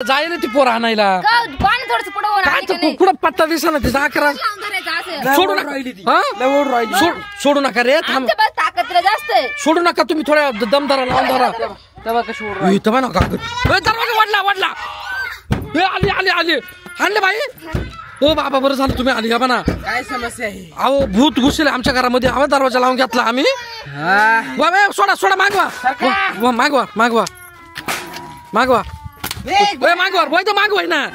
जाय ना ती पोर आणायला पाणी थोडस पुढे कुठं पत्ता दिसा ना तिचा 11 सोडू नका सोडू नका रे थांब ताकद जास्त आहे सोडू नका तुम्ही थोड्या दमदारा लावून धरा तेव्हा नका दरवाजा वाढला आली आली आली आणले बाई ओ बाबा बरं झालं तुम्ही आली ना काय समस्या आहे अहो भूत घुसले आमच्या घरामध्ये आवाज दरवाजा लावून घेतला आम्ही सोडा सोडा मागवा मागवा मागवा मागवा मागवा वय तर मागवाय ना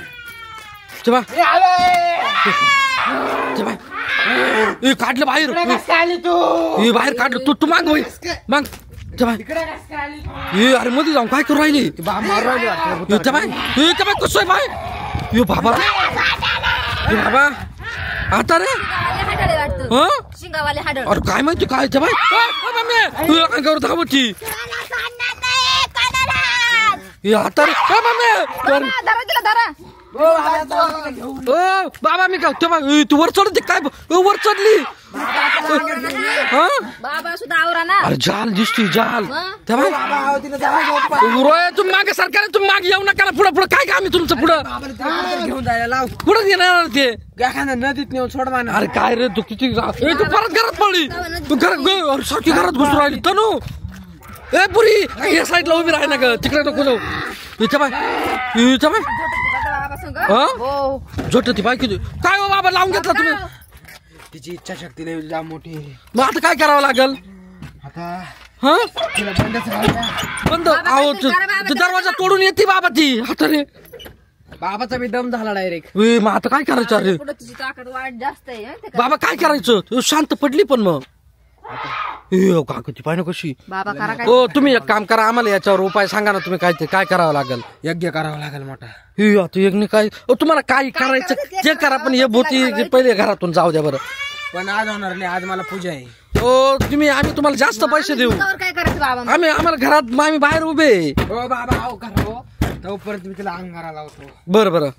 चबा काढलं बाहेर बाहेर काढलं तू मागवाय माग अरे मध्ये जाऊन काय करू राहिली कसं आहे बाय बाबा बाबा आता रे अरे काय माहिती काय बाय करू धावती आता रे बाबा मी काय तू वर चढते काय वर चढली बाबा सुद्धा आवरा ना अरे जाल दिसती जाल तुम्ही मागे सरकार तुम्ही मागे येऊ नका पुढे पुढे काय काम आहे तुमचं पुढं घेऊन जायला लाव पुढे येणार ते एखाद्या नदीत नेऊन सोड मान अरे काय रे तू किती तू परत घरात पडली तू घरात सारखी घरात घुसून राहिली तनू ए पुरी या साईडला उभी राही ना ग तिकडे नको जाऊ इथं बाय झोट ती बाय किती काय हो बाबा लावून घेतला तुम्ही तिची इच्छा शक्ती नाही जाम मोठी मग आता काय करावं लागल आता बंद आहो दरवाजा तोडून येते बाबा ती आता रे बाबाचा मी दम झाला डायरेक्ट मग आता काय करायचं अरे तिची ताकद वाढ जास्त आहे बाबा काय करायचं शांत पडली पण मग काकती पाहिजे कशी बाबा करा काय हो तुम्ही एक काम करा आम्हाला याच्यावर उपाय सांगा ना तुम्ही काय करावं लागेल यज्ञ करावं लागेल मोठा आता यज्ञ काय तुम्हाला काय करायचं ते करा पण हे भूती पहिले घरातून जाऊ द्या बरं पण आज होणार नाही आज मला पूजा आहे हो आम्ही तुम्हाला जास्त पैसे देऊ काय करायचं बाबा आम्हाला घरात आम्ही बाहेर उभे हो बाबा हो करा हो तोपर्यंत मी तिला अंगारा लावतो बरं